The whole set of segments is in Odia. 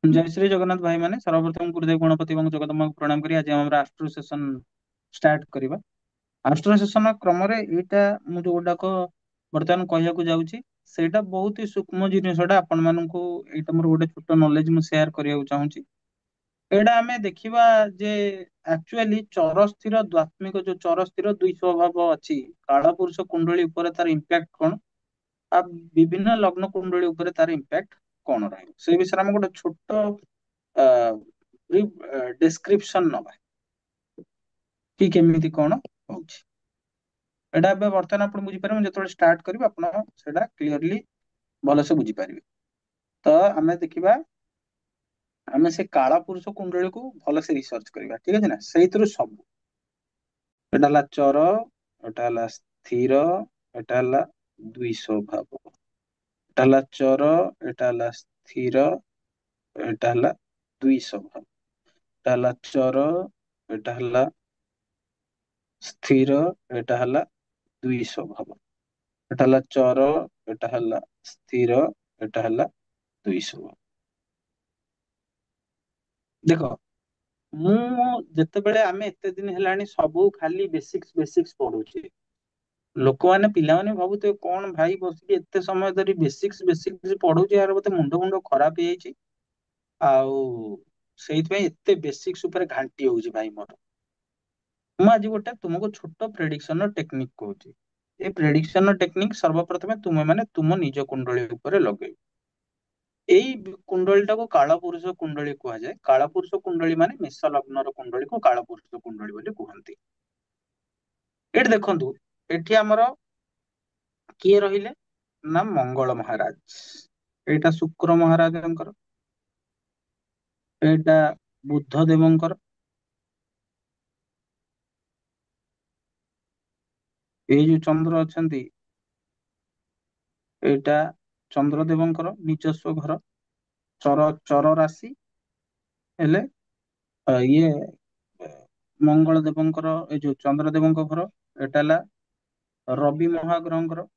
जय श्री जगन्नाथ भाई माने सर्वप्रथम गुरुदेव गणपति ଏବଂ ଜଗଦମ୍ବାଙ୍କୁ ପ୍ରଣାମ କରି ଆଜି ଆମର ଆଷ୍ଟ୍ରୋ ସେସନ ଷ୍ଟାର୍ଟ କରିବା। ଆଷ୍ଟ୍ରୋ ସେସନ କ୍ରମରେ ଏଇଟା ମୁଁ ଯୋଉଗୁଡାକ ବର୍ତ୍ତମାନ କହିବାକୁ ଯାଉଛି ସେଇଟା ବହୁତ ହି ସୂକ୍ଷ୍ମ ଜିନିଷଟା ଆପଣ ମାନଙ୍କୁ ଏଇଟା ମୋର ଗୋଟେ ଛୋଟ ନଲେଜ ମୁଁ ସେୟାର କରିବାକୁ ଚାହୁଁଛି। ଏଇଟା ଆମେ ଦେଖିବା ଯେ ଆକ୍ଚୁଆଲି ଚରସ୍ଥିର ଦ୍ୱାତ୍ମିକ ଯୋଉ ଚରସ୍ଥିର ଦୁଇ ସ୍ୱଭାବ ଅଛି କାଳପୁରୁଷ କୁଣ୍ଡଳୀ ଉପରେ ତାର ଇମ୍ପାକ୍ଟ କଣ ଆଉ ବିଭିନ୍ନ ଲଗ୍ନ କୁଣ୍ଡଳୀ ଉପରେ ତାର ଇମ୍ପାକ୍ଟ କଣ ରହିବ ସେଇ ବିଷୟରେ ଆମେ ଗୋଟେ ଛୋଟ ଡେସ୍କ୍ରିପସନ ନବା କି କେମିତି କଣ ହଉଛି। ଏଇଟା ଏବେ ବର୍ତ୍ତମାନ ଆପଣ ବୁଝିପାରିବେ ମୁଁ ଯେତେବେଳେ ଷ୍ଟାର୍ଟ କରିବି ଆପଣ ସେଟା କ୍ଲିୟରଲି ଭଲସେ ବୁଝିପାରିବେ। ତ ଆମେ ଦେଖିବା ଆମେ ସେ କାଳ ପୁରୁଷ କୁଣ୍ଡଳୀକୁ ଭଲସେ ରିସର୍ଚ୍ଚ କରିବା ଠିକ ଅଛି ନା ସେଇଥିରୁ ସବୁ ଏଟା ହେଲା ଚର ଏଟା ହେଲା ସ୍ଥିର ଏଟା ହେଲା ଦ୍ୱି ସ୍ୱଭାବ ଏଟା ହେଲା ଚର ଏଟା ହେଲା ସ୍ଥିର ଏଟା ହେଲା ଦ୍ୱି ସ୍ୱଭାବ ଏଟା ହେଲା ଚର ଏଟା ହେଲା ସ୍ଥିର ଏଟା ହେଲା ଦ୍ୱି ସ୍ୱଭାବ ଏଟା ହେଲା ଚର ଏଟା ହେଲା ସ୍ଥିର ଏଟା ହେଲା ଦ୍ୱି ସ୍ୱଭାବ। ଦେଖ ମୁଁ ଯେତେବେଳେ ଆମେ ଏତେ ଦିନ ହେଲାଣି ସବୁ ଖାଲି ବେସିକ୍ସ ବେସିକ୍ସ ପଢୁଛେ ଲୋକମାନେ ପିଲାମାନେ ଭାବୁଥିବେ କଣ ଭାଇ ବସିକି ଏତେ ସମୟ ଧରି ବେସିକ୍ସ ବେସିକ୍ସ ପଢୁଛି ୟାର ବୋଧେ ମୁଣ୍ଡ ମୁଣ୍ଡ ଖରାପ ହେଇଯାଇଛି ଆଉ ସେଇଥିପାଇଁ ଏତେ ବେସିକ୍ସ ଉପରେ ଘାଣ୍ଟି ହଉଛି ଭାଇ ମୋର। ମୁଁ ଆଜି ଗୋଟେ ତୁମକୁ ଛୋଟ ପ୍ରେଡିକ୍ସନ ର ଟେକ୍ନିକ କହୁଛି। ଏ ପ୍ରେଡିକ୍ସନ ର ଟେକ୍ନିକ ସର୍ବପ୍ରଥମେ ତୁମେ ମାନେ ତୁମ ନିଜ କୁଣ୍ଡଳୀ ଉପରେ ଲଗେଇବ। ଏଇ କୁଣ୍ଡଳୀଟାକୁ କାଳପୁରୁଷ କୁଣ୍ଡଳୀ କୁହାଯାଏ। କାଳପୁରୁଷ କୁଣ୍ଡଳୀ ମାନେ ମେଷ ଲଗ୍ନର କୁଣ୍ଡଳୀକୁ କାଳପୁରୁଷ କୁଣ୍ଡଳୀ ବୋଲି କୁହନ୍ତି। ଏଠି ଦେଖନ୍ତୁ ଏଠି ଆମର କିଏ ରହିଲେ ନା ମଙ୍ଗଳ ମହାରାଜ ଏଇଟା ଶୁକ୍ର ମହାରାଜଙ୍କର ଏଇଟା ବୁଦ୍ଧ ଦେବଙ୍କର ଏଇ ଯୋଉ ଚନ୍ଦ୍ର ଅଛନ୍ତି ଏଇଟା ଚନ୍ଦ୍ରଦେବଙ୍କର ନିଜସ୍ୱ ଘର ଚର ରାଶି ହେଲେ ଇଏ ଅ, ମଙ୍ଗଳ ଦେବଙ୍କର ଏଇ ଯୋଉ ଚନ୍ଦ୍ରଦେବଙ୍କ ଘର ଏଟା ହେଲା ରବି ମହାଗ୍ରହଙ୍କର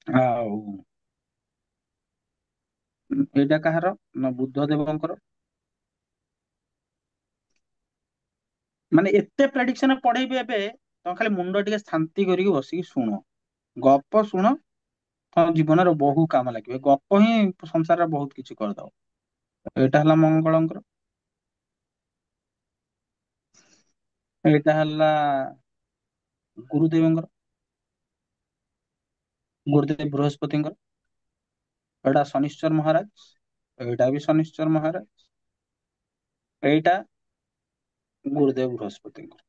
ଆଉ ଏଇଟା କାହାର ନା ବୁଦ୍ଧ ଦେବଙ୍କର। ମାନେ ଏତେ ପ୍ରେଡିକ୍ସନ ପଢେଇବି ଏବେ ତମେ ଖାଲି ମୁଣ୍ଡ ଟିକେ ଶାନ୍ତି କରିକି ବସିକି ଶୁଣ ଗପ ଶୁଣ ତମ ଜୀବନରେ ବହୁ କାମ ଲାଗିବ ଏ ଗପ ହିଁ ସଂସାରରେ ବହୁତ କିଛି କରିଦବ। ଏଇଟା ହେଲା ମଙ୍ଗଳଙ୍କର ଏଇଟା ହେଲା ଗୁରୁଦେବଙ୍କର ଗୁରୁଦେବ ବୃହସ୍ପତିଙ୍କର ଏଇଟା ଶନିଶ୍ଚର ମହାରାଜ ଏଇଟା ବି ଶନିଶ୍ଚର ମହାରାଜ ଏଇଟା ଗୁରୁଦେବ ବୃହସ୍ପତିଙ୍କର।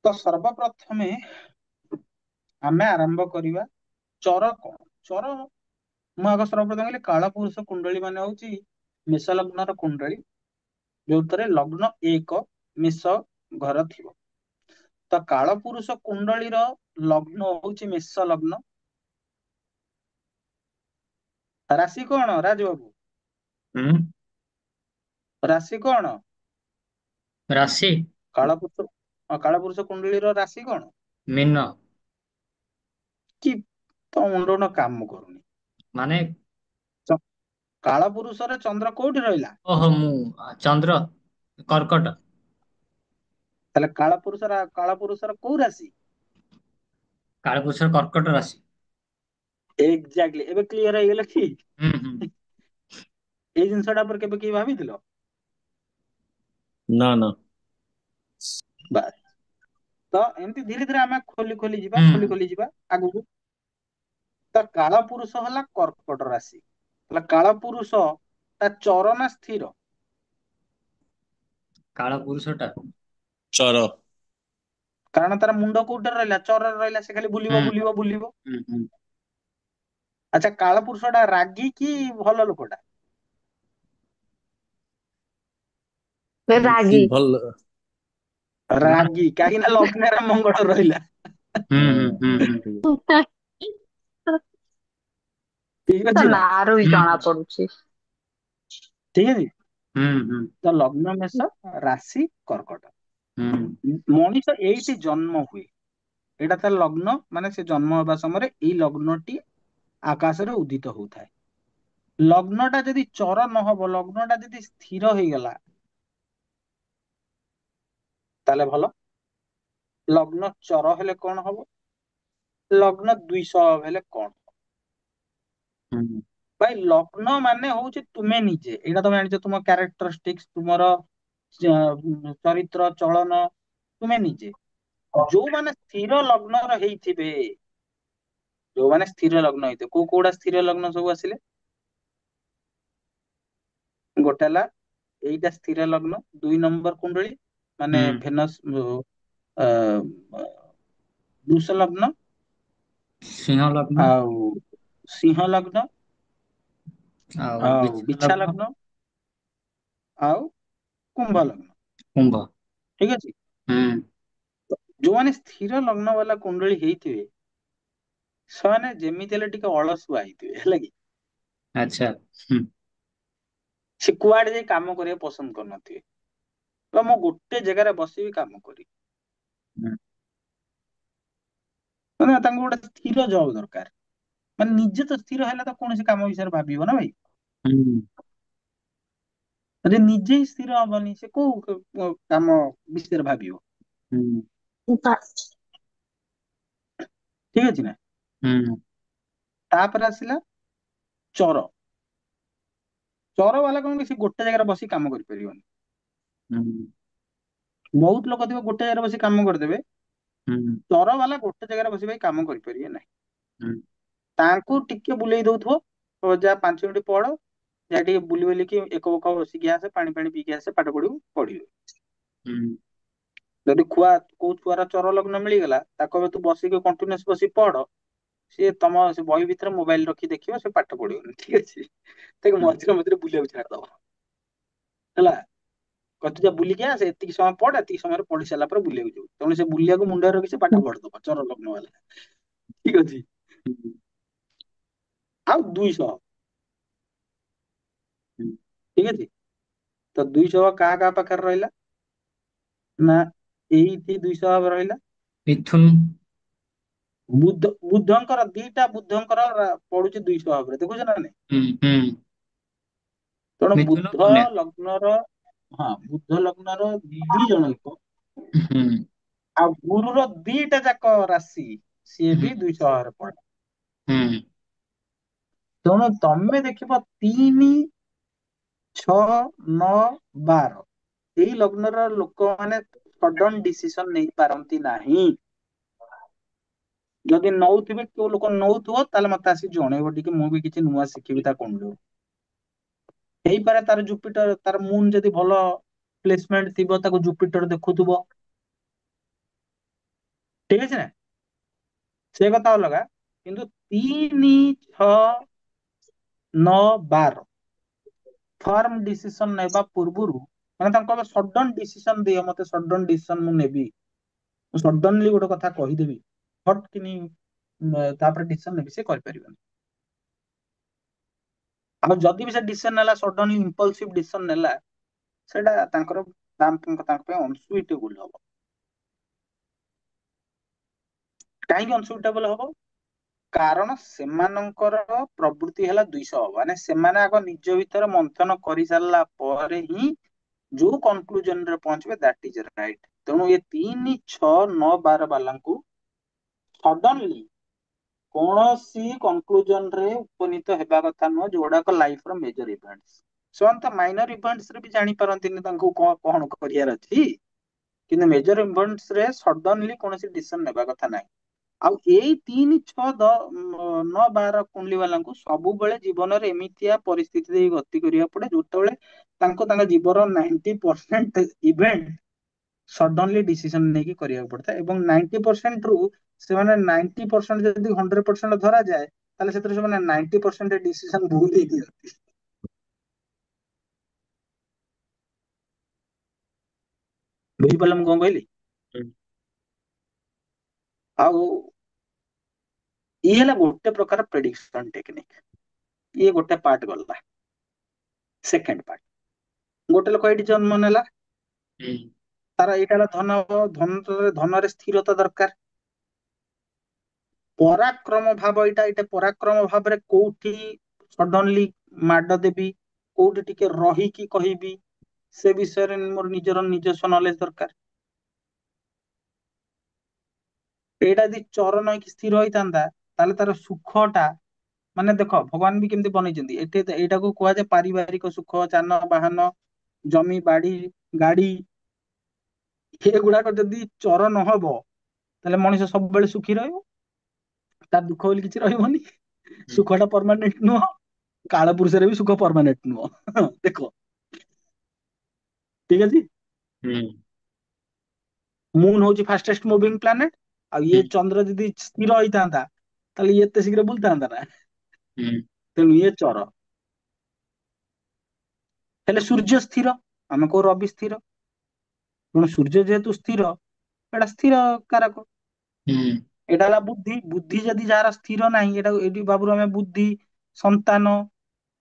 ତ ସର୍ବପ୍ରଥମେ ଆମେ ଆରମ୍ଭ କରିବା ଚର କଣ ଚର ମୁଁ ଆଗ ସର୍ବପ୍ରଥମେ କହିଲି କାଳ ପୁରୁଷ କୁଣ୍ଡଳୀ ମାନେ ହଉଛି ମେଷ ଲଗ୍ନର କୁଣ୍ଡଳୀ ଯୋଉଥିରେ ଲଗ୍ନ ଏକ ମେଷ ଘର ଥିବ। ତ କାଳପୁରୁଷ କୁଣ୍ଡଳୀର ଲଗ୍ନ ହଉଛି ମେଷ ଲଗ୍ନ ରାଶି କଣ ରାଜବାବୁ ହୁଁ। ରାଶି କଣ ରାଶି କାଳପୁରୁଷ କୁଣ୍ଡଳୀର ରାଶି କଣ ମୀନ। କି ତମ ମୁଣ୍ଡ ଗୋଟେ କାମ କରୁନି। ମାନେ ଚ- କାଳପୁରୁଷରେ ଚନ୍ଦ୍ର କୋଉଠି ରହିଲା ଓହୋ ମୁଁ ଚନ୍ଦ୍ର କର୍କଟ। ତାହେଲେ କାଳପୁରୁଷର କୋଉ ରାଶି କାଳପୁରୁଷର କର୍କଟ ରାଶି। ଏକ୍ଜାକ୍ଟଲି ଏବେ କ୍ଲିୟର ହେଇଗଲା କି ହୁଁ ହୁଁ। ଏଇ ଜିନିଷଟା ଉପରେ କେବେ କିଏ ଭାବିଥିଲ। ନା ନା। ବାସ୍ ତ ଏମିତି ଧୀରେ ଧୀରେ ଆମେ ଖୋଲି ଖୋଲି ଯିବା ହୁଁ ଖୋଲି ଖୋଲି ଯିବା ଆଗକୁ। ତ କାଳ ପୁରୁଷ ହେଲା କର୍କଟ ରାଶି ତାହେଲେ କାଳ ପୁରୁଷ ତା ଚର ନା ସ୍ଥିର କାଳପୁରୁଷ ଟା ଚର। କାରଣ ତାର ମୁଣ୍ଡ କୋଉଟାରେ ରହିଲା ଚରରେ ରହିଲା ସେ ଖାଲି ହୁଁ ବୁଲିବ ବୁଲିବ ବୁଲିବ। ହୁଁ ହୁଁ। ଆଚ୍ଛା କାଳପୁରୁଷ ଟା ରାଗି କି ଭଲ ଲୋକଟା ବେଶୀ ରାଗି। ଭଲ। ନା। ରାଗି କାହିଁକି ନା ଲଗ୍ନରେ ମଙ୍ଗଳ ରହିଲା। ହୁଁ ହୁଁ ହୁଁ ହୁଁ। ଠିକ ତା ଅଛି ନା ନାଁରୁ ହିଁ ହୁଁ ଜଣା ପଡୁଛି। ଠିକ ଅଛି ହୁଁ ହୁଁ ତ ଲଗ୍ନ ମେଷ ରାଶି କର୍କଟ ହୁଁ ମଣିଷ ଏଇଠି ଜନ୍ମ ହୁଏ ଏଇଟା ତାର ଲଗ୍ନ, ମାନେ ସେ ଜନ୍ମ ହେବା ସମୟରେ ଏଇ ଲଗ୍ନଟି ଆକାଶରେ ଉଦିତ ହଉଥାଏ। ଲଗ୍ନଟା ଯଦି ଚର ନହବ, ଲଗ୍ନଟା ଯଦି ସ୍ଥିର ହେଇଗଲା ତାହେଲେ ଭଲ। ଲଗ୍ନ ଚର ହେଲେ କଣ ହବ? ଲଗ୍ନ ଦ୍ୱିଷହ ହେଲେ କଣ? ହୁଁ ଭାଇ ଲଗ୍ନ ମାନେ ହଉଛି ତୁମେ ନିଜେ, ଏଇଟା ତମେ ଜାଣିଛ, ତୁମ କ୍ୟାରେକ୍ଟରିଷ୍ଟିକ୍ସ, ତୁମର ଚରିତ୍ର ଚଳନ, ତୁମେ ନିଜେ। ଯୋଉମାନେ ସ୍ଥିର ଲଗ୍ନର ହେଇଥିବେ, ଯୋଉମାନେ ସ୍ଥିର ଲଗ୍ନ ହେଇଥିବେ, କୋଉ କୋଉଟା ସ୍ଥିର ଲଗ୍ନ ସବୁ ଆସିଲେ? ଗୋଟେ ହେଲା ଏଇଟା ସ୍ଥିର ଲଗ୍ନ, 2 ନମ୍ବର କୁଣ୍ଡଳୀ ମାନେ ହୁଁ ଭେନସ ଅ, ବୃଷ ଲଗ୍ନ, ସିଂହ ଲଗ୍ନ ଆଉ ସିଂହ ଲଗ୍ନ, ଆଉ ଆଉ ବିଛା ବିଛା ଲଗ୍ନ ଲଗ୍ନ, ଆଉ କୁମ୍ଭ ଲଗ୍ନ। କୁମ୍ଭ। ଠିକ ଅଛି। ହୁଁ ଯୋଉମାନେ ସ୍ଥିର ଲଗ୍ନ ବାଲା କୁଣ୍ଡଳୀ ହେଇଥିବେ, ସେମାନେ ଯେମିତି ହେଲେ ଟିକେ ଅଳସୁଆ ହେଇଥିବେ, ହେଲା କି? ଆଚ୍ଛା। ହୁଁ ସେ କୁଆଡେ ଯାଇ କାମ କରିବାକୁ ପସନ୍ଦ କରୁନଥିବେ, ତ ମୁଁ ଗୋଟେ ଜାଗାରେ ବସିବି କାମ କରିବି। ହୁଁ ମାନେ ତାଙ୍କୁ ଗୋଟେ ସ୍ଥିର ଜବ ଦରକାର। ମାନେ ନିଜେ ତ ସ୍ଥିର ହେଲା ତ କୌଣସି କାମ ବିଷୟରେ ଭାବିବ ନା ଭାଇ। ହୁଁ ଯଦି ନିଜେ ହିଁ ସ୍ଥିର ହବନି, ସେ କୋଉ କାମ ବିଷୟରେ ଭାବିବ? ହୁଁ ଠିକ ଅଛି ନା? ହୁଁ ତାପରେ ଆସିଲା ଚର। ଚର ବାଲା କଣ କି, ସେ ଗୋଟେ ଜାଗାରେ ବସି କାମ କରିପାରିବନି। ହୁଁ ବହୁତ ଲୋକ ଥିବେ ଗୋଟେ ଜାଗାରେ ବସି କାମ କରିଦେବେ, ହୁଁ ଚର ବାଲା ଗୋଟେ ଜାଗାରେ ବସି ଭାଇ କାମ କରିପାରିବେ ନାହିଁ। ହୁଁ ତାଙ୍କୁ ଟିକେ ବୁଲେଇ ଦଉଥିବ, ଯା 5 ମିନିଟ ପଢ, ଯା ଟିକେ ବୁଲି ବାଲିକି ଏକ ବକ ବସିକି ଆସେ, ପାଣି ପାଣି ପିଇକି ଆସେ, ପାଠ ପଢିବୁ, ପଢିବେ। ହୁଁ ଯଦି କୋଉ ଛୁଆର ଚର ଲଗ୍ନ ମିଳିଗଲା, ତାକୁ ଏବେ ତୁ ବସିକି କଣ୍ଟିନ୍ୟୁଅସ ବସିକି ପଢ, ସିଏ ତମ ସେ ବହି ଭିତରେ ମୋବାଇଲ ରଖି ଦେଖିବ, ସେ ପାଠ ପଢିବନି। ଠିକ ଅଛି। ତାକୁ ହୁଁ ମଝିରେ ମଝିରେ ବୁଲିବାକୁ ଛାଡିଦବ, ହେଲା। କହିବ ତୁ ଯା ବୁଲିକି ଆସେ, ଏତିକି ସମୟ ପଢ, ଏତିକି ସମୟରେ ପଢି ସାରିଲା ପରେ ବୁଲିବାକୁ ଯିବୁ। ତେଣୁ ସେ ବୁଲିବାକୁ ମୁଣ୍ଡରେ ରଖି ସେ ପାଠ ପଢିଦବ, ଚର ଲଗ୍ନ ବାଲା। ଠିକ ଅଛି। ହୁଁ ଆଉ 200, ହୁଁ ଠିକ ଅଛି। ତ 200 କାହା କାହା ପାଖରେ ରହିଲା? ନା ଏଇଠି 200 ଭାବେ ରହିଲା। ମିଥୁନ। ବୁଧଙ୍କର ଦିଟା ବୁଧଙ୍କର ପଡୁଛି 200 ଭାବରେ, ଦେଖୁଛ ନା ନାଇଁ? ହୁଁ ହୁଁ ତେଣୁ ମିଥୁନ ବୁଧ କନ୍ୟା। ଲଗ୍ନର, ହଁ ବୁଧ ଲଗ୍ନର 2 ଜଣ ଲୋକ, ହୁଁ ଆଉ ଗୁରୁର 2ଟା ଯାକ ରାଶି, ସିଏ ହୁଁ ବି 200 ଭାବରେ ପଡେ। ହୁଁ ତେଣୁ ତମେ ଦେଖିବ 3, 6, 9, 12 ଏଇ ଲଗ୍ନର ଲୋକମାନେ ସଡନ ଡିସିସନ ନେଇ ପାରନ୍ତି ନାହିଁ। ଯଦି ନଉଥିବେ, କୋଉ ଲୋକ ନଉଥିବ, ତାହେଲେ ମତେ ଆସି ଜଣେଇବ ଟିକେ, ମୁଁ ବି କିଛି ନୂଆ ଶିଖିବି ତା କୁଣ୍ଡରୁ। ହେଇପାରେ ତାର ଜୁପିଟର, ତାର ମୁନ ଯଦି ଭଲ ପ୍ଲେସମେଣ୍ଟ ଥିବ, ତାକୁ ଜୁପିଟର ଦେଖୁଥିବ। ଠିକ ଅଛି ନା? ସେ କଥା ଅଲଗା, କିନ୍ତୁ 3, 6, 9, 12 ଫର୍ମ ଡିସିସନ ନେବା ପୂର୍ବରୁ, ମାନେ ତାଙ୍କୁ କହିବ ସଡନ ଡିସିସନ ଦିଅ, ମତେ ସଡନ ଡିସିସନ ମୁଁ ନେବି, ମୁଁ ସଡନଲି ଗୋଟେ କଥା କହିଦେବି, ହଟ କିନି ତାପରେ ଡିସିସନ ନେବି, ସେ କରିପାରିବନି। ଆଉ ଯଦି ବି ସେ ଡିସିସନ ନେଲା, ସଡନଲି ଇମ୍ପଲସିଭ ଡିସିସନ ନେଲା, ସେଇଟା ତାଙ୍କ ପାଇଁ ଅନସୁଇଟେବୁଲ ହବ। କାହିଁକି ଅନସୁଇଟେବୁଲ ହବ? କାରଣ ସେମାନଙ୍କର ପ୍ରବୃତ୍ତି ହେଲା 200, ମାନେ ସେମାନେ ଆଗ ନିଜ ଭିତରେ ମନ୍ଥନ କରିସାରିଲା ପରେ ହିଁ ଯୋଉ କନକ୍ଲୁଜନ ରେ ପହଞ୍ଚିବେ, ଦ୍ୟାଟ ଇଜ ରାଇଟ। ତେଣୁ ଏ 3, 6, 9, 12 ବାଲାଙ୍କୁ ସଡନଲି କୌଣସି କନକ୍ଲୁଜନ ରେ ଉପନୀତ ହେବା କଥା ନୁହଁ, ଯୋଉଗୁଡାକ ଲାଇଫ ର ମେଜର ଇଭେଣ୍ଟ। ସେମାନେ ତ ମାଇନର ଇଭେଣ୍ଟସ ରେ ବି ଜାଣିପାରନ୍ତିନି ତାଙ୍କୁ କଣ କରିବାର ଅଛି, କିନ୍ତୁ ମେଜର ଇଭେଣ୍ଟସ ରେ ସଡନଲି କୌଣସି ଡିସିସନ ନେବା କଥା ନାହିଁ। ଆଉ ଏଇ 3, 6, 9, 12 କୁଣ୍ଡଲି ବାଲାଙ୍କୁ ସବୁବେଳେ ଜୀବନରେ ଏମିତିଆ ପରିସ୍ଥିତି ଦେଇ ଗତି କରିବାକୁ ପଡେ, ଯେତେବେଳେ ତାଙ୍କ ଜୀବନର 90% ଇଭେଣ୍ଟ ସଡନଲି ଡିସିସନ ନେଇକି କରିବାକୁ ପଡିଥାଏ, ଏବଂ 90% ରୁ ସେମାନେ 90% ଯଦି 100% ଧରାଯାଏ, ତାହେଲେ ସେଥିରେ ସେମାନେ 90% ଡିସିସନ ଭୁଲ ହିଁ ଦିଅନ୍ତି। ବୁଝିପାରିଲ ମୁଁ କଣ କହିଲି? ହୁଁ ଆଉ ଇଏ ହେଲା ଗୋଟେ ପ୍ରକାର ପ୍ରେଡିକ୍ସନ ଟେକ୍ନିକ, ଇଏ ଗୋଟେ ପାର୍ଟ ଗଲା। ସେକେଣ୍ଡ ପାର୍ଟ, ଗୋଟେ ଲୋକ ଏଇଠି ଜନ୍ମ ନେଲା, ହୁଁ ତାର ଏଇଟା ହେଲା ଧନରେ ସ୍ଥିରତା ଦରକାର। ପରାକ୍ରମ ଭାବ, ଏଇଟା ପରାକ୍ରମ ଭାବରେ କୋଉଠି ସଡନଲି ମାଡ ଦେବି, କୋଉଠି ଟିକେ ରହିକି କହିବି, ସେ ବିଷୟରେ ମୋର ନିଜସ୍ୱ ନଲେଜ ଦରକାର। ଏଇଟା ଯଦି ଚରଣ ହେଇକି ସ୍ଥିର ହେଇଥାନ୍ତା, ତାହେଲେ ତାର ସୁଖଟା, ମାନେ ଦେଖ ଭଗବାନ ବି କେମିତି ବନେଇଛନ୍ତି, ଏଇଟାକୁ କୁହାଯାଏ ପାରିବାରିକ ସୁଖ, ଯାନବାହନ, ଜମି ବାଡି, ଗାଡି, ଏଗୁଡାକ ଯଦି ଚର ନହବ, ତାହେଲେ ମଣିଷ ସବୁବେଳେ ସୁଖୀ ରହିବ, ତାର ଦୁଃଖ ବୋଲି କିଛି ରହିବନି। ହୁଁ ସୁଖଟା ପରମାନେଣ୍ଟ ନୁହଁ, କାଳ ପୁରୁଷରେ ବି ସୁଖ ପରମାନେଣ୍ଟ ନୁହଁ। ଦେଖ, ଠିକ ଅଛି। ହୁଁ ମୁନ ହଉଛି ଫାଷ୍ଟେଷ୍ଟ ମୁଭିଂ ପ୍ଲାନେଟ, ଆଉ ହୁଁ ଇଏ ଚନ୍ଦ୍ର ଯଦି ସ୍ଥିର ହେଇଥାନ୍ତା, ତାହେଲେ ଇଏ ଏତେ ଶୀଘ୍ର ବୁଲିଥାନ୍ତା ନା। ହୁଁ ତେଣୁ ଇଏ ଚର। ହେଲେ ସୂର୍ଯ୍ୟ ସ୍ଥିର, ଆମେ କହୁ ରବି ସ୍ଥିର। ତେଣୁ ସୂର୍ଯ୍ୟ ଯେହେତୁ ସ୍ଥିର, ଏଟା ସ୍ଥିର କାରକ। ହୁଁ ଏଇଟା ହେଲା ବୁଦ୍ଧି। ବୁଦ୍ଧି ଯଦି ଯାହାର ସ୍ଥିର ନାହିଁ, ଏଇଟା ଏଇଠି ଭାବୁରୁ ଆମେ ବୁଦ୍ଧି, ସନ୍ତାନ,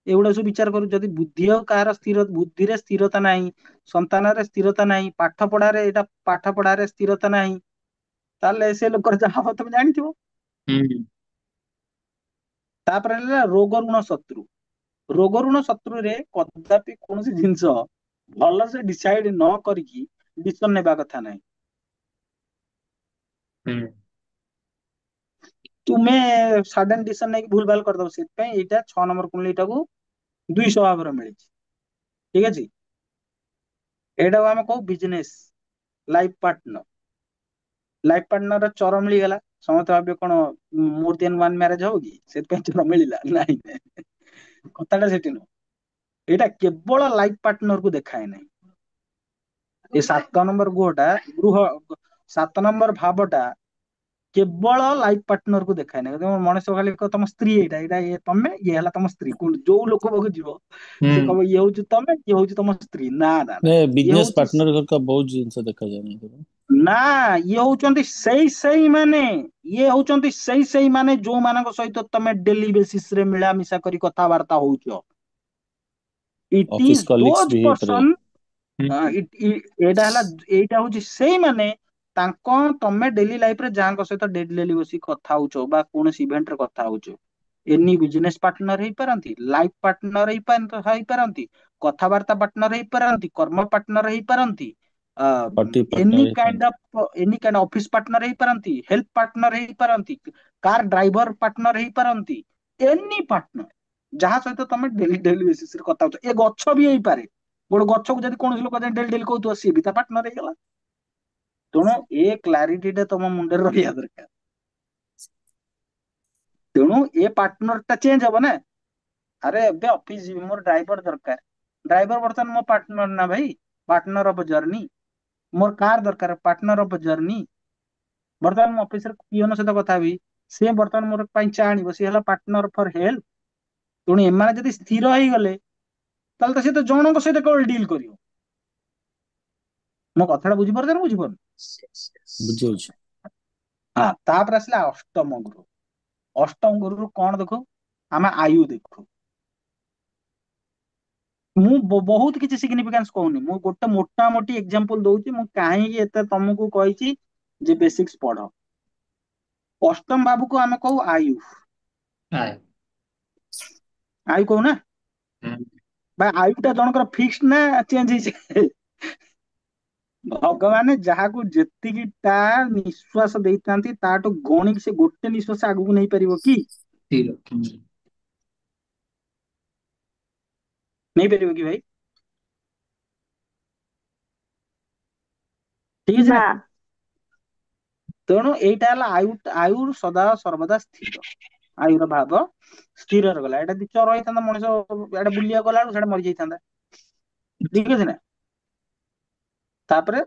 ଏଗୁଡା ସବୁ ବିଚାର କରୁ। ଯଦି ବୁଦ୍ଧି ଆଉ କାହାର ସ୍ଥିର, ବୁଦ୍ଧିରେ ସ୍ଥିରତା ନାହିଁ, ସନ୍ତାନରେ ସ୍ଥିରତା ନାହିଁ, ପାଠ ପଢାରେ, ଏଇଟା ପାଠ ପଢାରେ ସ୍ଥିରତା ନାହିଁ, ତାହେଲେ ସେ ଲୋକର ଯାହା ହବ ତମେ ଜାଣିଥିବ। ହୁଁ ତାପରେ ହେଲା ରୋଗ ଋଣ ଶତ୍ରୁ। ରୋଗ ଋଣ ଶତ୍ରୁରେ କଦାପି କୌଣସି ଜିନିଷ ଭଲସେ ଡିସାଇଡ ନ କରିକି ଡିସିସନ ନେବା କଥା ନାହିଁ। ହୁଁ ତୁମେ ସଡନ ଡିସିସନ ନେଇକି ଭୁଲ ଭାଲ କରିଦବ। ସେଥିପାଇଁ ଏଇଟା 6 ନମ୍ବର କୁଣ୍ଡଳୀ, ଏଇଟାକୁ 200 ଭାବରେ ମିଳିଛି। ଠିକ ଅଛି। ଏଇଟାକୁ ଆମେ କହୁ business life partner. Life partner ଚର ମିଳିଗଲା, ସମସ୍ତେ ଭାବିବେ କଣ ମୋର ଦେନ ୱାନ ମ୍ୟାରେଜ ହବ କି, ସେଥିପାଇଁ ଚର ମିଳିଲା, ନାଇଁ ନାଇଁ, କଥାଟା ସେଠି ନୁହଁ। ଏଇଟା କେବଳ ଲାଇଫ ପାର୍ଟନର କୁ ଦେଖାଏ ନାହିଁ। ଏ 7 ନମ୍ବର ଗୃହ 7 ନମ୍ବର ଭାବଟା କେବଳ ଲାଇଫ ପାର୍ଟନର କୁ ଦେଖାଏ ନାହିଁ। ତମ ମଣିଷ ଖାଲି କହିବ ତମ ସ୍ତ୍ରୀ ଏଇଟା, ତମେ, ଇଏ ହେଲା ତମ ସ୍ତ୍ରୀ। ଯୋଉ ଲୋକ ପାଖକୁ ଯିବ ହୁଁ ସେ କହିବ ଇଏ ହଉଛି ତମେ, ଇଏ ହଉଛି ତମ ସ୍ତ୍ରୀ। ନା ନା ନା, ଇଏ ବିଜନେସ ହଉଛି, ପାର୍ଟନର ଘରିକା ବହୁତ ଜିନିଷ ଦେଖାଯାଏ ନା ଏଥିରେ। ନା, ଇଏ ହଉଛନ୍ତି ସେଇ ମାନେ, ଇଏ ହଉଛନ୍ତି ସେଇ ମାନେ ଯୋଉମାନଙ୍କ ସହିତ ତମେ ଡେଲି ବେସିସ ରେ ମିଳାମିଶା କରି କଥାବାର୍ତ୍ତା ହଉଛ। ଇଟ ଅଫିସ ଇଜ କଲିଗ୍ସ ଦୋଜ ବି ହେଇପାରେ। ପର୍ସନ। ହୁଁ ଏଇଟା ହେଲା, ଏଇଟା ହଉଛି ସେଇମାନେ, ତାଙ୍କ ତମେ ଡେଲି ଲାଇଫ ରେ ଯାହାଙ୍କ ସହିତ ଡେଲି ଡେଲି ବସିକି କଥା ହଉଛ, ବା କୌଣସି ଇଭେଣ୍ଟ ରେ କଥା ହଉଛ, ଏନି ବିଜନେସ ପାର୍ଟନର ହେଇପାରନ୍ତି, ଲାଇଫ ପାର୍ଟନର ହେଇପାରନ୍ତି, କଥାବାର୍ତ୍ତା ପାର୍ଟନର ହେଇପାରନ୍ତି, କର୍ମ ପାର୍ଟନର ହେଇପାରନ୍ତି, ପାର୍ଟି ଏନି ପାର୍ଟନର ହେଇପାରେ। କାଇଣ୍ଡ ଅଫିସ ପାର୍ଟନର ହେଇପାରନ୍ତି, ହେଲ୍ଥ ପାର୍ଟନର ହେଇପାରନ୍ତି, କାର ଡ୍ରାଇଭର ପାର୍ଟନର ହେଇପାରନ୍ତି, ଏନି ପାର୍ଟନର ଯାହା ସହିତ ତମେ ଡେଲି ଡେଲି ବେସିସ ରେ କଥା ହଉଛ। ଏ ଗଛ ବି ହେଇପାରେ, ଗୋଟେ ଗଛକୁ ଯଦି କୌଣସି ଲୋକ ଡେଲି ଡେଲି କହୁଥିବ, ସିଏ ବି ତା ପାର୍ଟନର ହେଇଗଲା। ତେଣୁ ଏ କ୍ଲାରିଟି ଟା ତମ ମୁଣ୍ଡରେ ରହିବା ଦରକାର। ତେଣୁ ଏ ପାର୍ଟନର ଟା ଚେଞ୍ଜ ହବ ନା। ଆରେ ଏବେ ଅଫିସ ଯିବି, ମୋର ଡ୍ରାଇଭର ଦରକାର, ଡ୍ରାଇଭର ବର୍ତ୍ତମାନ ମୋ ପାର୍ଟନର ନା ଭାଇ, ପାର୍ଟନର ଅଫ ଜର୍ନି। ମୋର କାର ଦରକାର, ପାର୍ଟନର ଅଫ ଜର୍ନି। ବର୍ତ୍ତମାନ ମୁଁ ଅଫିସରେ ପିଅନ ସହିତ କଥା ହେବି, ସିଏ ବର୍ତ୍ତମାନ ମୋର ପାଇଁ ଚା ଆଣିବ, ସିଏ ହେଲା ପାର୍ଟନର ଫର ହେଲ୍ପ। ତେଣୁ ଏମାନେ ଯଦି ସ୍ଥିର ହେଇଗଲେ, ତାହେଲେ ତ ସେ ତ ଜଣଙ୍କ ସହିତ କେବଳ ଡିଲ୍ କରିବ। ମୋ କଥାଟା ବୁଝିପାରୁଛ ନା ବୁଝିପାରୁନ? ବୁଝିହଉଛି। ହଁ, ତାପରେ ଆସିଲା ଅଷ୍ଟମ ଗୁରୁ। ଅଷ୍ଟମ ଗୁରୁରୁ କଣ ଦେଖୁ? ଆମେ ଆୟୁ ଦେଖୁ। ମୁଁ ବହୁତ କିଛି ସିଗ୍ନିଫିକାନ୍ସ କହୁନି, ମୁଁ ଗୋଟେ ମୋଟାମୋଟି ଏକ୍ସାମ୍ପଲ ଦଉଛି। ମୁଁ କାହିଁକି ଏତେ ତମକୁ କହିଛି ଯେ ବେସିକ୍ସ ପଢ। ଅଷ୍ଟମ ଭାବକୁ ଆମେ କହୁ ଆୟୁ। ଆଏ। ଆୟୁ କହୁନା? ହୁଁ ବା ଆୟୁଟା ଜଣଙ୍କର ଫିକ୍ସ ନା ଚେଞ୍ଜ ହେଇଯାଏ? ଭଗବାନ ଯାହାକୁ ଯେତିକି ଟା ନିଃଶ୍ୱାସ ଦେଇଥାନ୍ତି, ତାଠୁ ଗଣିକି ସେ ଗୋଟେ ନିଃଶ୍ୱାସ ଆଗକୁ ନେଇପାରିବ କି? ସ୍ଥିର। ନେଇପାରିବ କି ଭାଇ? ଠିକ ଅଛି ନା? ନା। ତେଣୁ ଏଇଟା ହେଲା ଆୟୁ। ଆୟୁ ସଦା ସର୍ବଦା ସ୍ଥିର। ଆୟୁର ଭାବ ସ୍ଥିର ରହିଗଲା। ଏଇଟା ଯଦି ଚର ହେଇଥାନ୍ତା, ମଣିଷ ଏଆଡେ ବୁଲିବାକୁ ଗଲା ବେଳକୁ ସେଟା ମରିଯାଇଥାନ୍ତା। ଠିକ ଅଛି ନା? ତାପରେ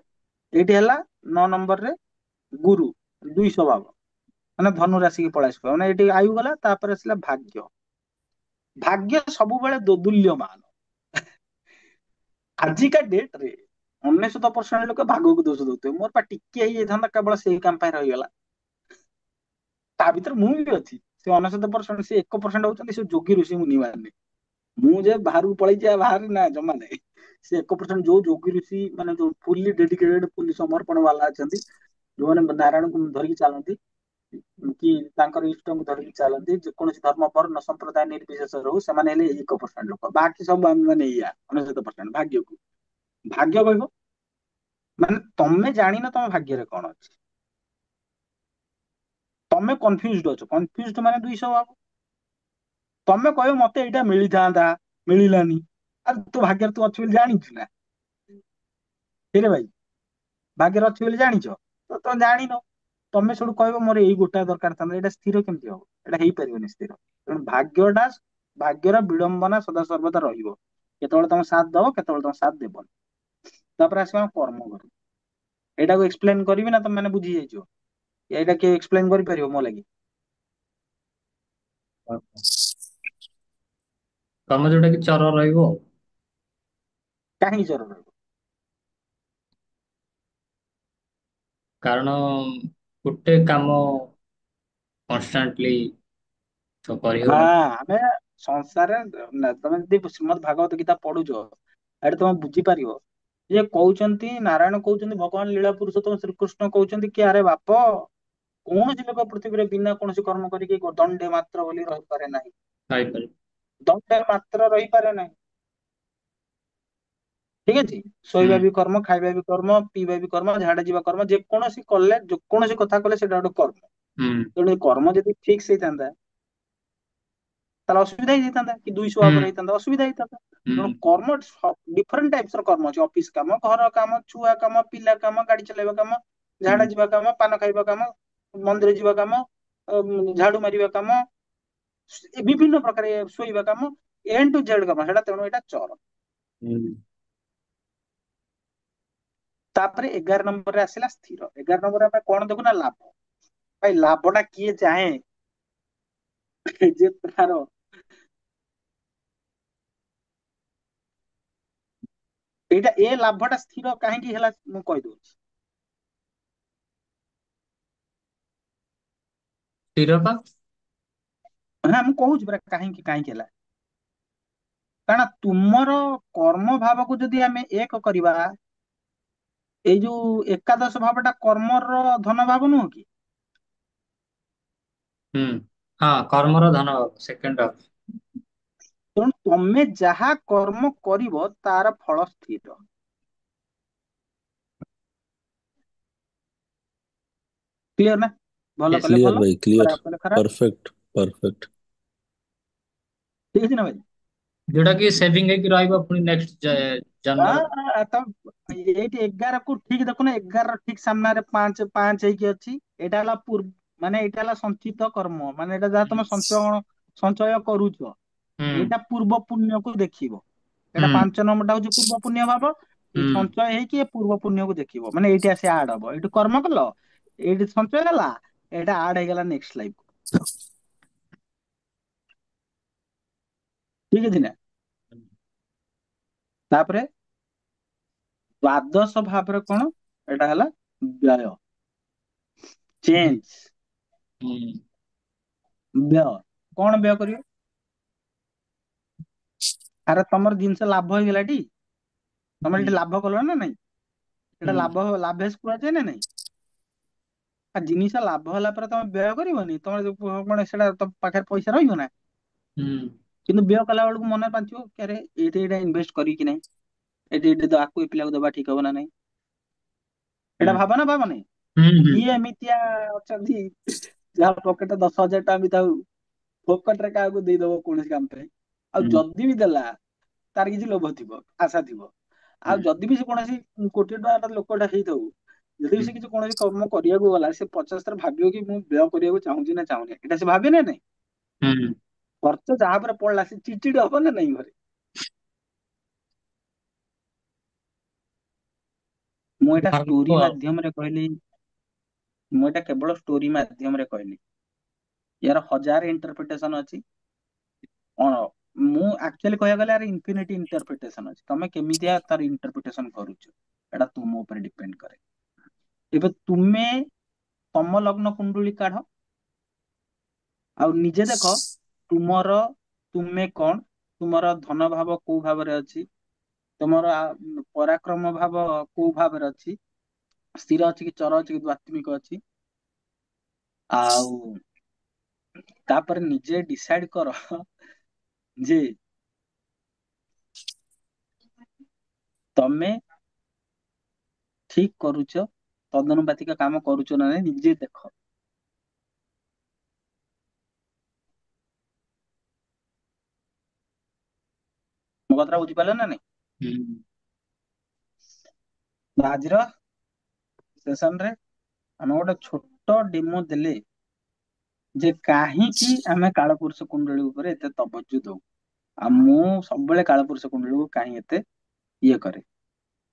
ଏଇଠି ହେଲା 9 ନମ୍ବରରେ ଗୁରୁ 200 ଭାବ, ମାନେ ଧନୁ ରାଶିକି ପଳେଇ ଆସିବ। ମାନେ ଏଇଠି ଆୟୁ ଗଲା, ତାପରେ ଆସିଲା ଭାଗ୍ୟ। ଭାଗ୍ୟ ସବୁବେଳେ ଦୋଦୁଲ୍ୟମାନ। ଆଜିକା ଡେଟ ରେ 99% ଲୋକ ଭାଗକୁ ଦୋଷ ଦଉଥିବେ। ମୋର ପା ଟିକେ ହେଇଯାଇଥାନ୍ତା, କେବଳ ସେଇ କାମ ପାଇଁ ରହିଗଲା। ତା ଭିତରେ ମୁଁ ବି ଅଛି। ସେ 99%, ସେ 1% ହଉଛନ୍ତି ସେ ଯୋଗୀ ଋଷି ମୁନି ମାନେ। ମୁଁ ଯେ ବାହାରକୁ ପଳେଇଛି, ବାହାରେ ନା ଜମା ନାହିଁ। ସେ 1% ଯୋଉ ଯୋଗୀ ଋଷି, ମାନେ ଯୋଉ ଫୁଲି ଡେଡିକେଟେଡ, ଫୁଲି ସମର୍ପଣ ବାଲା ଅଛନ୍ତି, ଯୋଉମାନେ ନାରାୟଣକୁ ଧରିକି ଚାଲନ୍ତି, କି ତାଙ୍କର ଇଷ୍ଟଙ୍କୁ ଧରିକି ଚାଲନ୍ତି, ଯେକୌଣସି ଧର୍ମ ବର୍ଣ୍ଣ ସମ୍ପ୍ରଦାୟ ନିର୍ବିଶେଷ ରହୁ, ସେମାନେ ହେଲେ 1% ଲୋକ, ବାକି ସବୁ ଆମେ ମାନେ ଏଇଆ 99%। ଭାଗ୍ୟକୁ ଭାଗ୍ୟ କହିବ, ମାନେ ତମେ ଜାଣିନ ତମ ଭାଗ୍ୟରେ କଣ ଅଛି, ତମେ କନଫ୍ୟୁଜଡ ଅଛ, କନଫ୍ୟୁଜଡ ମାନେ 200 ଭାବ। ତମେ କହିବ ମତେ ଏଇଟା ମିଳିଥାନ୍ତା, ମିଳିଲାନି, ଆଉ ତୁ ଭାଗ୍ୟରେ ତୁ ଅଛୁ ବୋଲି ଜାଣିଛୁ ନା? ହେଇରେ ଭାଇ, ଭାଗ୍ୟରେ ଅଛି ବୋଲି ଜାଣିଛ? ତ ତମେ ଜାଣିନ, ତମେ ସେଠୁ କହିବ ମୋର ଏଇ ଗୋଟା ଦରକାର ଥାନ୍ତା, ଏଇଟା ସ୍ଥିର କେମିତି ହବ? ଏଇଟା ହେଇପାରିବନି ସ୍ଥିର। ତେଣୁ ଭାଗ୍ୟଟା, ଭାଗ୍ୟର ବିଡମ୍ବନା ସଦା ସର୍ବଦା ରହିବ, କେତେବେଳେ ତମ ସାଥ ଦବ, କେତେବେଳେ ତମ ସାଥ ଦେବନି। ତାପରେ ଆସିବ ଆମ କର୍ମ ଘର। ଏଇଟାକୁ ଏକ୍ସପ୍ଲେନ କରିବି ନା ତମେ ମାନେ ବୁଝି ଯାଇଛ? ଏଇଟା କିଏ ଏକ୍ସପ୍ଲେନ କରିପାରିବ ମୋ ଲାଗି? କର୍ମ ଯୋଉଟା କି ଚର ରହିବ ଆଉ। କାହିଁକି ଚର ରହିବ? କାରଣ ଗୋଟେ କାମ କନଷ୍ଟାଣ୍ଟଲି ତ କରିହବ ହଁ, ନା। ଆମେ ସଂସାରରେ ତମେ ଯଦି ଶ୍ରୀମଦ ଭାଗବତ ଗୀତା ପଢୁଛ, ଏଠି ତମେ ବୁଝିପାରିବ। ଯେ କହୁଛନ୍ତି, ନାରାୟଣ କହୁଛନ୍ତି, ଭଗବାନ ଲୀଳା ପୁରୁଷୋତ୍ତମ ଶ୍ରୀକୃଷ୍ଣ କହୁଛନ୍ତି କି ଆରେ ବାପ, କୌଣସି ଲୋକ ପୃଥିବୀରେ ବିନା କୌଣସି କର୍ମ କରିକି ଦଣ୍ଡେ ମାତ୍ର ବୋଲି ରହିପାରେ ନାହିଁ। ପାଇପାରିବ। ଦଣ୍ଡେ ମାତ୍ର ରହିପାରେ ନାହିଁ। ଠିକ ଅଛି, ହୁଁ ଶୋଇବା ବି କର୍ମ, ଖାଇବା ବି କର୍ମ, ପିଇବା ବି କର୍ମ, ଝାଡା ଯିବା କର୍ମ, ଯେକୌଣସି କଲେ, ଯେକୌଣସି କଥା କଲେ ସେଟା ଗୋଟେ କର୍ମ। ହୁଁ ତେଣୁ ଏ କର୍ମ ଯଦି ଫିକ୍ସ ହେଇଥାନ୍ତା, ତାହେଲେ ଅସୁବିଧା ହେଇଯାଇଥାନ୍ତା, କି 200 ହୁଁ ଭାବରେ ହେଇଥାନ୍ତା, ଅସୁବିଧା ହେଇଥାନ୍ତା। ହୁଁ ତେଣୁ କର୍ମ ଡିଫରେଣ୍ଟ ଟାଇପସ ର କର୍ମ ଅଛି। ଅଫିସ କାମ, ଘର କାମ, ଛୁଆ କାମ, ପିଲା କାମ, ଗାଡି ଚଲେଇବା କାମ, ଝାଡା ହୁଁ ଯିବା କାମ, ପାନ ଖାଇବା କାମ, ମନ୍ଦିର ଯିବା କାମ, ଝାଡୁ ମାରିବା କାମ, ବିଭିନ୍ନ ପ୍ରକାର ଶୋଇବା କାମ, ଏନ୍ ଟୁ ଜେଡ୍ କାମ ସେଟା, ତେଣୁ ଏଇଟା ଚର। ହୁଁ। ତାପରେ 11 ନମ୍ବରରେ ଆସିଲା ସ୍ଥିର। 11 ନମ୍ବରରେ ଆମେ କଣ ଦେଖୁ ନା ଲାଭ। ଭାଇ ଲାଭ ଟା କିଏ ଚାହେଁ? ଯେ ତାର ଏଇଟା, ଏ ଲାଭ ଟା ସ୍ଥିର କାହିଁକି ହେଲା ମୁଁ କହିଦଉଛି। ସ୍ଥିର ପା। ହଁ ମୁଁ କହୁଛି ପରା କାହିଁକି କାହିଁକି ହେଲା। କାରଣ ତୁମର କର୍ମ ଭାବକୁ ଯଦି ଆମେ ଏକ କରିବା, ଏଇ ଯୋଉ ଏକାଦଶ ଭାବ ଟା କର୍ମର ଧନ ଭାବ ନୁହଁ କି? ହୁଁ। ହଁ, କର୍ମର ଧନ ଭାବ ସେକେଣ୍ଡ ଭାବ। ତେଣୁ ତମେ ଯାହା କର୍ମ କରିବ ତାର ଫଳ ସ୍ଥିର। କ୍ଲିୟର ନା? ଭଲ ୟେସ୍। କଲେ क्लियर ଭଲ, भाई क्लियर। ଖରାପ କଲେ ଖରାପ। Perfect perfect. ଠିକ ଅଛି ନା ଭାଇ? ଯୋଉଟା କି ସେଭିଂ ହେଇକି ରହିବ ପୁଣି ନେକ୍ସଟ ଜନ୍ମରେ। ତ ଏଇଠି 11 କୁ ଠିକ ଦେଖୁନ, 11 ର ଠିକ ସାମ୍ନାରେ ପାଞ୍ଚ ପାଞ୍ଚ ହେଇକି ଅଛି। ଏଇଟା ହେଲା ମାନେ ଏଇଟା ହେଲା ସଞ୍ଚିତ କର୍ମ, ମାନେ ଏଇଟା ଯାହା ତମେ ସଞ୍ଚୟ କରୁଛ। ହୁଁ ଏଇଟା ପୂର୍ବ ପୁଣ୍ୟକୁ ଦେଖିବ। ହୁଁ ଏଇଟା 5 ନମ୍ବରଟା ହଉଛି ପୂର୍ବ ପୁଣ୍ୟ ଭାବ। ଏଇ ହୁଁ ସଞ୍ଚୟ ହେଇକି ଏ ପୂର୍ବ ପୁଣ୍ୟକୁ ଦେଖିବ, ମାନେ ଏଇଠି ଆସି ଆଡ ହବ। ଏଇଠି କର୍ମ କଲ, ଏଇଠି ସଞ୍ଚୟ ହେଲା, ଏଇଟା ଆଡ ହେଇଗଲା ନେକ୍ସଟ ଲାଇଫ। ଠିକ ଅଛି ନା? ତାପରେ ଦ୍ଵାଦଶ ଭାବରେ କଣ? ଏଇଟା ହେଲା ବ୍ୟୟ, ଚେଞ୍ଜ। ହୁଁ ବ୍ୟୟ, କଣ ବ୍ୟୟ କରିବ? ଆରେ ତମର ଜିନିଷ ଲାଭ ହେଇଗଲା ଟି, ତମର ହୁଁ ଏଠି ଲାଭ କଲ ନା ନାଇଁ? ହୁଁ ଏଟା ଲାଭେଶ କୁହାଯାଏ ନା ନାଇଁ? ଆ ଜିନିଷ ଲାଭ ହେଲା ପରେ ତମେ ବ୍ୟୟ କରିବନି? ତମର କଣ ସେଟା ତମ ପାଖରେ ପଇସା ରହିବ ନା? ହୁଁ କିନ୍ତୁ ବ୍ୟୟ କଲା ବେଳକୁ ମନେ ପାଞ୍ଚିବ କି ଆରେ ଏଇଠି ଏଇଟା ଇନଭେଷ୍ଟ କରିକି ନାହିଁ, ଏଠି ଏଇଠି ଆକୁ ଏ ପିଲାକୁ ଦବା ଠିକ ହବ ନା ନାଇଁ? ଏଇଟା ଭାବ ନା ଭାବନି? ହୁଁ ହୁଁ କିଏ ଏମିତିଆ ଅଛନ୍ତି ଯାହା ପକେଟରେ 10,000 ଟଙ୍କା ବି ଥାଉ, ଫୋକଟରେ କାହାକୁ ଦେଇଦବ କୌଣସି କାମ ପାଇଁ। ଆଉ ହୁଁ ଯଦି ବି ଦେଲା, ତାର କିଛି ଲୋଭ ଥିବ, ଆଶା ଥିବ। ହୁଁ ଆଉ ଯଦି ବି ସେ କୌଣସି କୋଟି ଟଙ୍କା ଲୋକଟା ହେଇଥାଉ, ଯଦି ବି ହୁଁ ସେ କିଛି କୌଣସି କର୍ମ କରିବାକୁ ଗଲା, ସେ 50 ଥର ଭାବିବ କି ମୁଁ ବ୍ୟୟ କରିବାକୁ ଚାହୁଁଛି ନା ଚାହୁଁନି। ଏଇଟା ସେ ଭାବେ ନା ନାଇଁ? ହୁଁ। ଖର୍ଚ୍ଚ ଯାହା ଉପରେ ପଡିଲା ସେ ଚିଡଚିଡ ହବ ନା ନାଇଁ ଘରେ? ମୁଁ ଏଇଟା ଷ୍ଟୋରି ଭାବ ଆଉ। ମାଧ୍ୟମରେ କହିଲି, ମୁଁ ଏଇଟା କେବଳ ଷ୍ଟୋରି ମାଧ୍ୟମରେ କହିଲି। ୟାର ହଜାର ଇଣ୍ଟରପ୍ରିଟେସନ ଅଛି। କଣ ମୁଁ ଆକ୍ଚୁଆଲି କହିବାକୁ ଗଲେ ଆର ଇନଫିନିଟି ଇଣ୍ଟରପ୍ରିଟେସନ ଅଛି। ତମେ କେମିତିଆ ତାର ଇଣ୍ଟରପ୍ରିଟେସନ କରୁଛ, ଏଇଟା ତୁମ ଉପରେ ଡିପେଣ୍ଡ କରେ। ଏବେ ତୁମେ ତମ ଲଗ୍ନ କୁଣ୍ଡୁଳି କାଢ, ଆଉ ନିଜେ ଦେଖ ତୁମର, ତୁମେ କଣ, ତୁମର ଧନ ଭାବ କୋଉ ଭାବରେ ଅଛି, ତୁମର ପରାକ୍ରମ ଭାବ କୋଉ ଭାବରେ ଅଛି, ସ୍ଥିର ଅଛି କି ଚର ଅଛି କି ଦ୍ୱାତ୍ମିକ ଅଛି, ଆଉ ତାପରେ ନିଜେ ଡିସାଇଡ କର ଯେ ତମେ ଠିକ କରୁଛ, ତଦନୁପାତିକ କାମ କରୁଛ ନା ନାଇଁ ନିଜେ ଦେଖ। ମୋ କଥାଟା ବୁଝିପାରିଲ ନା ନାଇଁ? ହୁଁ ତ ଆଜିର ସେସନରେ ଆମେ ଗୋଟେ ଛୋଟ ଡେମୋ ଦେଲେ ଯେ କାହିଁକି ଆମେ କାଳପୁରୁଷ କୁଣ୍ଡଳୀ ଉପରେ ଏତେ ତବଜ୍ଜୁ ଦଉ। ଆଉ ମୁଁ ସବୁବେଳେ କାଳପୁରୁଷ କୁଣ୍ଡଳୀକୁ କାହିଁ ଏତେ ଇଏ କରେ।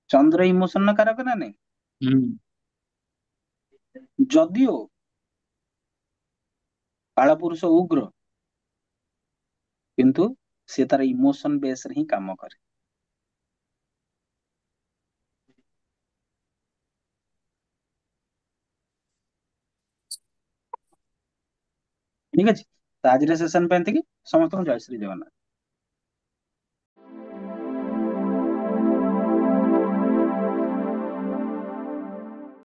ଚନ୍ଦ୍ର ଇମୋସନ କାରକ ନା ନାଇଁ? ହୁଁ ଯଦିଓ କାଳପୁରୁଷ ଉଗ୍ର, କିନ୍ତୁ ସେ ତାର ଇମୋସନ ବେସରେ ହିଁ କାମ କରେ। ଠିକ ଅଛି, ତ ଆଜିର ସେସନ ପାଇଁ ଏତିକି। ସମସ୍ତଙ୍କୁ ଜୟ ଶ୍ରୀ ଜଗନ୍ନାଥ।